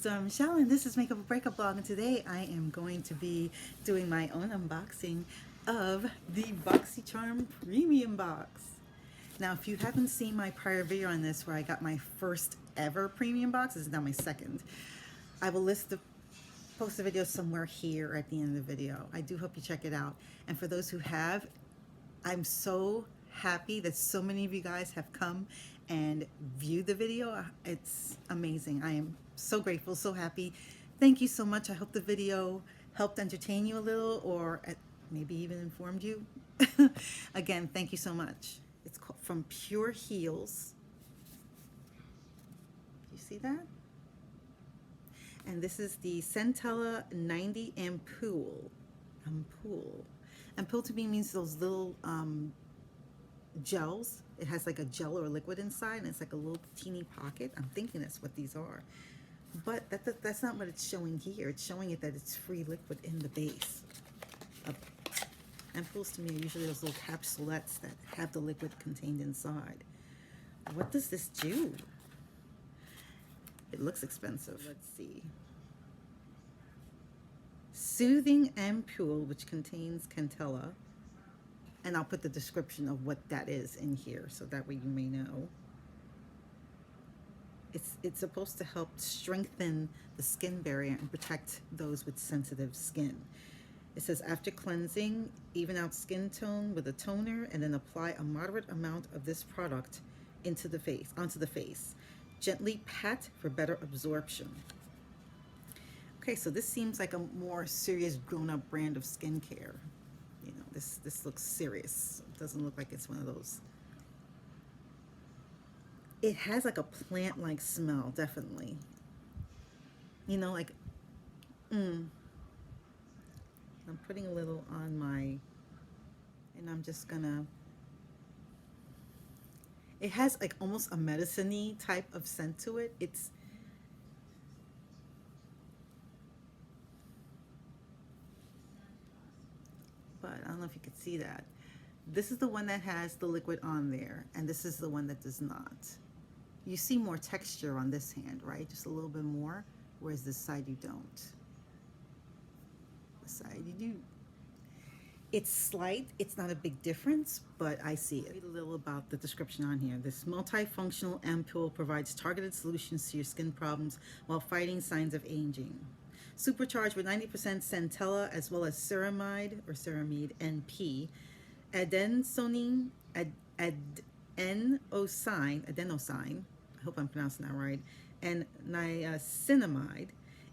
is Michelle, and this is Makeup or Breakup Blog, and today I am going to be doing my own unboxing of the BoxyCharm Premium Box. Now, if you haven't seen my prior video on this where I got my first ever premium box, this is now my second, I will post the video somewhere here at the end of the video. I do hope you check it out. And for those who have, I'm so happy that so many of you guys have come and viewed the video. It's amazing. I am so grateful, so happy. Thank you so much. I hope the video helped entertain you a little, or maybe even informed you. Again, thank you so much. It's called From Pure Heals. You see that? And this is the Centella 90 Ampoule. Ampoule to me means those little gels. It has like a gel or a liquid inside, and it's like a little teeny pocket. I'm thinking that's what these are. But that's not what it's showing here. It's showing it that it's free liquid in the base. Ampoules to me are usually those little capsulettes that have the liquid contained inside. What does this do? It looks expensive. Let's see. Soothing Ampoule, which contains Centella. And I'll put the description of what that is in here, so that way you may know. It's supposed to help strengthen the skin barrier and protect those with sensitive skin. It says, after cleansing, even out skin tone with a toner, and then apply a moderate amount of this product onto the face. Gently pat for better absorption. Okay, so this seems like a more serious grown-up brand of skincare. You know, this looks serious. It doesn't look like it's one of those. It has like a plant-like smell, definitely. You know, like, I'm putting a little on my, and I'm just gonna, it has like almost a medicine-y type of scent to it. But I don't know if you could see that. This is the one that has the liquid on there, and this is the one that does not. You see more texture on this hand, right? Just a little bit more, whereas this side you don't. This side you do. It's slight, it's not a big difference, but I see it. Read a little about the description on here. This multifunctional ampoule provides targeted solutions to your skin problems while fighting signs of aging. Supercharged with 90% Centella as well as ceramide or ceramide NP, adenosine, adenosine, I hope I'm pronouncing that right, and niacinamide.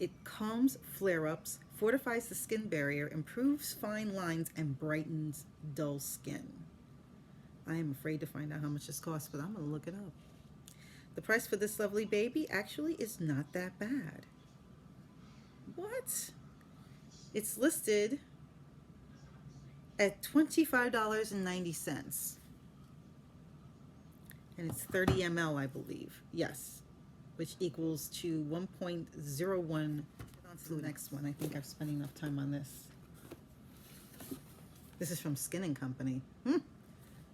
It calms flare-ups, fortifies the skin barrier, improves fine lines, and brightens dull skin. I am afraid to find out how much this costs, but I'm going to look it up. The price for this lovely baby actually is not that bad. What? It's listed at $25.90. And it's 30 ml, I believe. Yes. Which equals to 1.01. On to the next one. I think I've spent enough time on this. This is from Skin & Company.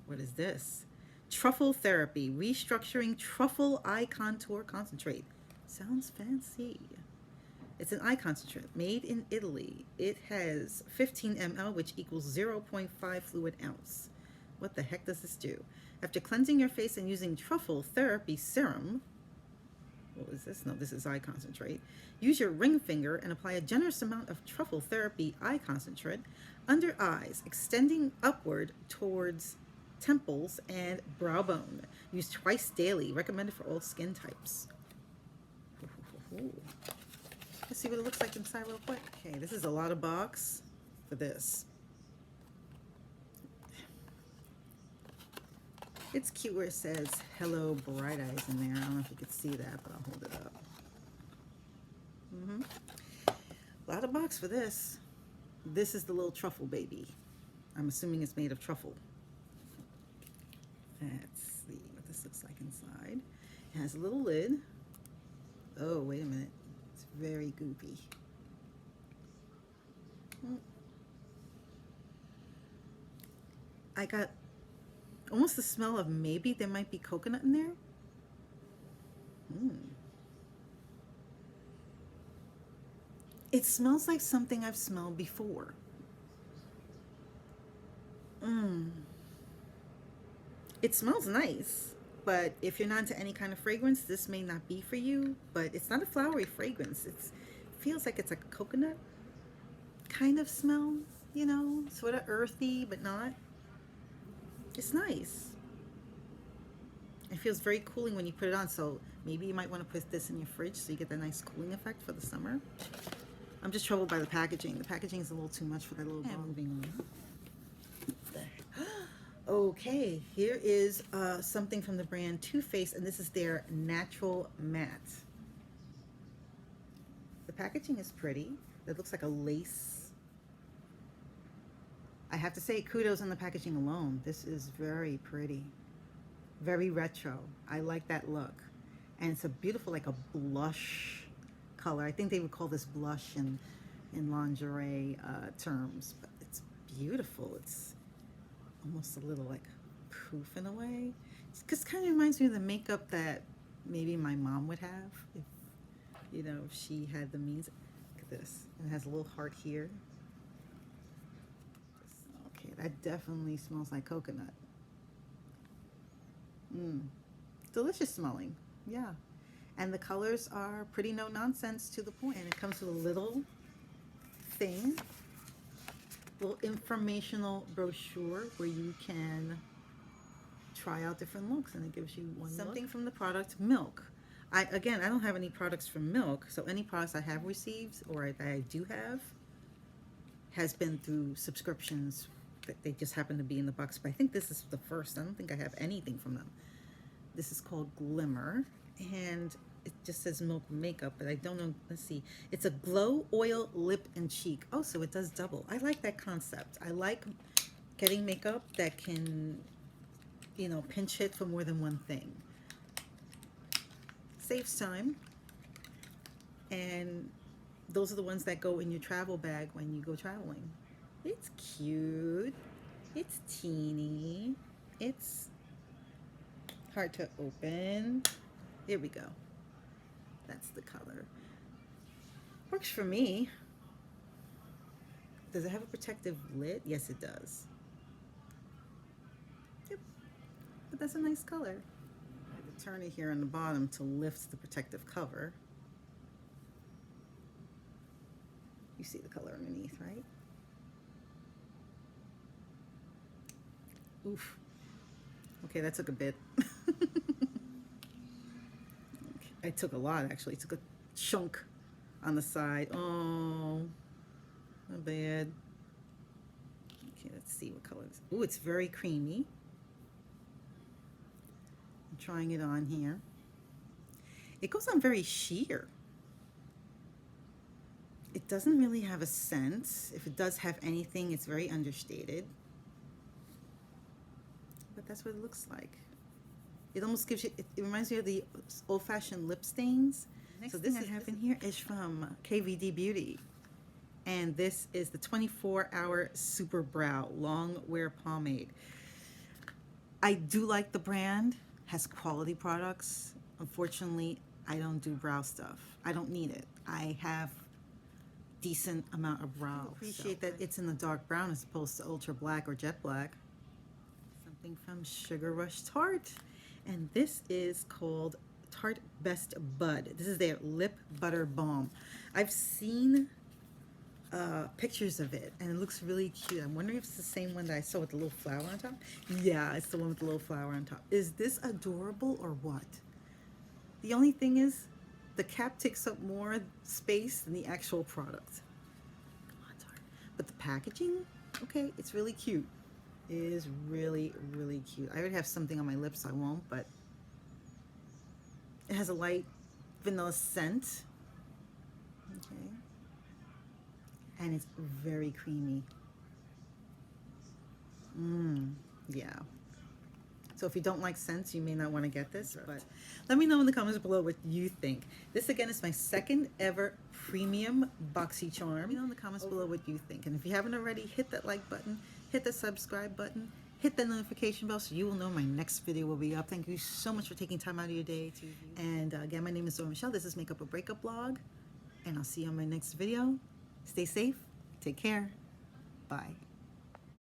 What is this? Truffle Therapy. Restructuring Truffle Eye Contour Concentrate. Sounds fancy. It's an eye concentrate made in Italy. It has 15 ml, which equals 0.5 fluid ounce. What the heck does this do? After cleansing your face and using Truffle Therapy Serum, what was this? No, this is eye concentrate. Use your ring finger and apply a generous amount of Truffle Therapy eye concentrate under eyes, extending upward towards temples and brow bone. Use twice daily. Recommended for all skin types. Let's see what it looks like inside real quick. Okay, this is a lot of box for this. It's cute where it says Hello Bright Eyes in there. I don't know if you could see that, but I'll hold it up. A lot of box for this. This is the little truffle baby. I'm assuming it's made of truffle. Let's see what this looks like inside. It has a little lid. Oh, wait a minute. It's very goopy. I got almost the smell of maybe there might be coconut in there. It smells like something I've smelled before. It smells nice, but if you're not into any kind of fragrance, this may not be for you. But it's not a flowery fragrance. It feels like it's a coconut kind of smell, you know, sort of earthy, but not. It's nice. It feels very cooling when you put it on, so maybe you might want to put this in your fridge so you get that nice cooling effect for the summer. I'm just troubled by the packaging. The packaging is a little too much for that little bottle. Moving on. Okay, here is something from the brand Too Faced, and this is their Natural Matte. The packaging is pretty. It looks like a lace. I have to say, kudos on the packaging alone. This is very pretty. Very retro. I like that look. And it's a beautiful, like a blush color. I think they would call this blush in lingerie terms, but it's beautiful. It's almost a little like poof in a way. Because kind of reminds me of the makeup that maybe my mom would have if, you know, if she had the means. Look at this. And it has a little heart here. Okay, that definitely smells like coconut. Delicious smelling. Yeah. And the colors are pretty no nonsense to the point. And it comes with a little thing, little informational brochure where you can try out different looks, and it gives you something from the product Milk. I don't have any products from Milk, so any products I have received or that I do have has been through subscriptions that they just happen to be in the box. But I think this is the first. I don't think I have anything from them. This is called Glimmer, and it just says Milk Makeup, but I don't know. Let's see. It's a glow oil lip and cheek. Oh, so it does double. I like that concept. I like getting makeup that can, you know, pinch hit for more than one thing. Saves time. And those are the ones that go in your travel bag when you go traveling. It's cute. It's teeny. It's hard to open. Here we go. That's the color. Works for me. Does it have a protective lid? Yes, it does. Yep. But that's a nice color. I have to turn it here on the bottom to lift the protective cover. You see the color underneath, right? Oof. Okay, that took a bit. I took a lot, actually. I took a chunk on the side. Oh, not bad. Okay, let's see what color it is. Ooh, it's very creamy. I'm trying it on here. It goes on very sheer. It doesn't really have a scent. If it does have anything, it's very understated. But that's what it looks like. It almost gives you, it reminds me of the old-fashioned lip stains. So this I have in here is from KVD Beauty. And this is the 24-Hour Super Brow Long Wear Pomade. I do like the brand, has quality products. Unfortunately, I don't do brow stuff. I don't need it. I have decent amount of brow. I appreciate that it's in the dark brown as opposed to ultra black or jet black. Something from Sugar Rush Tarte. And this is called Tarte Best Bud. This is their Lip Butter Balm. I've seen pictures of it, and it looks really cute. I'm wondering if it's the same one that I saw with the little flower on top. Yeah, it's the one with the little flower on top. Is this adorable or what? The only thing is, the cap takes up more space than the actual product. Come on, Tarte. But the packaging, okay, it's really cute. It is really, really cute. I already have something on my lips, so I won't, but it has a light vanilla scent. Okay. And it's very creamy. Yeah. So if you don't like scents, you may not want to get this, but let me know in the comments below what you think. This again is my second ever premium BoxyCharm. Let me know in the comments below what you think. And if you haven't already, hit that like button, hit the subscribe button, hit the notification bell so you will know my next video will be up. Thank you so much for taking time out of your day to view. And again, my name is Zora Michelle. This is Makeup or Breakup Blog. and I'll see you on my next video. Stay safe. Take care. Bye.